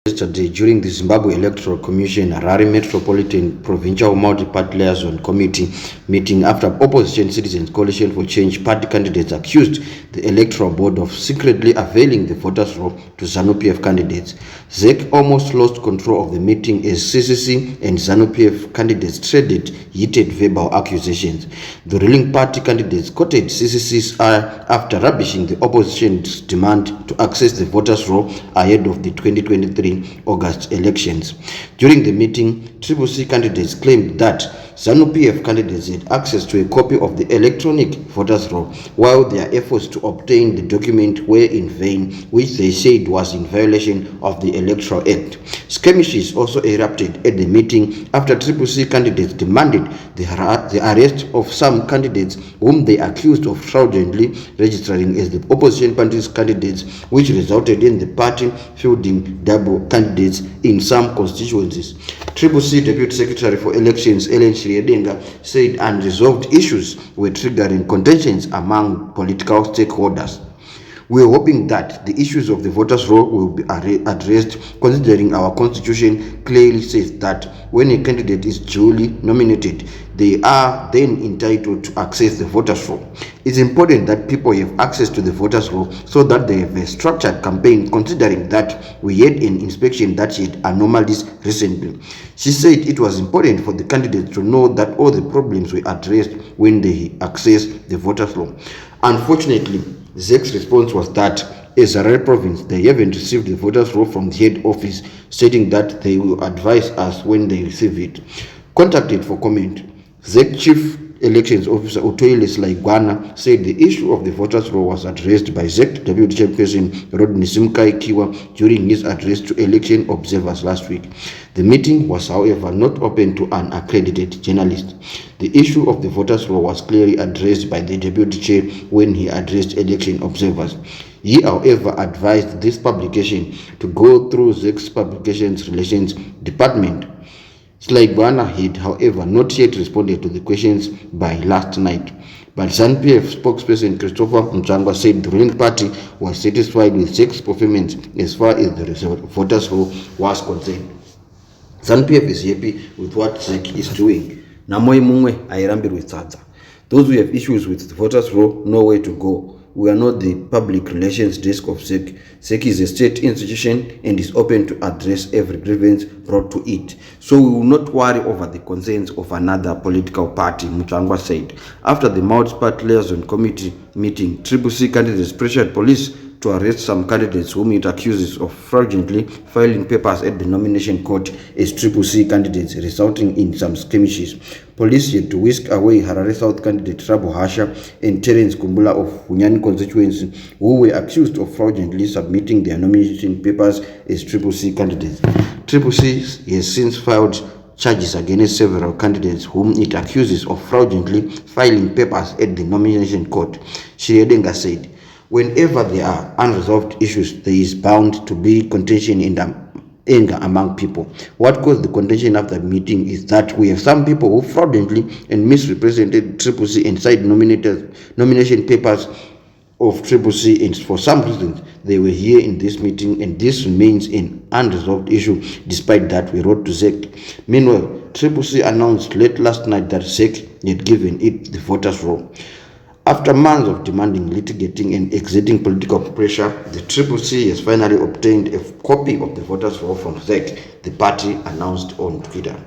Yesterday, during the Zimbabwe Electoral Commission Harare Metropolitan Provincial Multi-Party Liaison Committee meeting after Opposition Citizens Coalition for Change party candidates accused the Electoral Board of secretly availing the voters' roll to Zanu PF candidates, ZEC almost lost control of the meeting as CCC and Zanu PF candidates traded heated verbal accusations. The ruling party candidates quoted CCC's after rubbishing the opposition's demand to access the voters' roll ahead of the 2023 August elections. During the meeting, CCC candidates claimed that Zanu PF candidates had access to a copy of the electronic voters' roll, while their efforts to obtain the document were in vain, which they said was in violation of the Electoral Act. Skirmishes also erupted at the meeting after CCC candidates demanded the arrest of some candidates whom they accused of fraudulently registering as the opposition party's candidates, which resulted in the party fielding double candidates in some constituencies. CCC Deputy Secretary for Elections Ellen Shiriedenga said unresolved issues were triggering contentions among political stakeholders. We are hoping that the issues of the voters' roll will be addressed, considering our constitution clearly says that when a candidate is duly nominated, they are then entitled to access the voters' roll. It's important that people have access to the voters' roll so that they have a structured campaign, considering that we had an inspection that had anomalies recently. She said it was important for the candidates to know that all the problems were addressed when they access the voters' roll. Unfortunately, ZEC's response was that as Harare province, they haven't received the voters' roll from the head office, stating that they will advise us when they receive it. Contacted for comment, ZEC Chief Elections Officer Utoile Slaigwana said the issue of the voters' roll was addressed by ZEC Deputy Chairperson Rodney Simkai Kiwa during his address to election observers last week. The meeting was, however, not open to an accredited journalist. The issue of the voters' roll was clearly addressed by the Deputy Chair when he addressed election observers. He, however, advised this publication to go through ZEC's Publications Relations Department. Slaigwana had, however, not yet responded to the questions by last night. But ZANU PF spokesperson Christopher Mchangwa said the ruling party was satisfied with ZEC's performance as far as the voters' roll was concerned. ZANU PF is happy with what ZEC is doing. Namoi mungwe airambirwe tsatsa. Those who have issues with the voters' roll know where to go. We are not the public relations desk of ZEC. ZEC is a state institution and is open to address every grievance brought to it. So we will not worry over the concerns of another political party, Mchangwa said. After the multi-party liaison committee meeting, CCC candidates pressured police to arrest some candidates whom it accuses of fraudulently filing papers at the nomination court as CCC candidates, resulting in some skirmishes. Police had to whisk away Harare South candidate Rabo Hasha and Terence Kumbula of Hunyani constituency, who were accused of fraudulently submitting their nomination papers as CCC candidates. CCC has since filed charges against several candidates whom it accuses of fraudulently filing papers at the nomination court. Shiriedenga said, whenever there are unresolved issues, there is bound to be contention and anger among people. What caused the contention after the meeting is that we have some people who fraudulently and misrepresented CCC and signed nomination papers of CCC, and for some reasons they were here in this meeting, and this remains an unresolved issue. Despite that, we wrote to ZEC. Meanwhile, CCC announced late last night that ZEC had given it the voters' roll. After months of demanding, litigating, and exerting political pressure, the CCC has finally obtained a copy of the voters' roll from ZEC, the party announced on Twitter.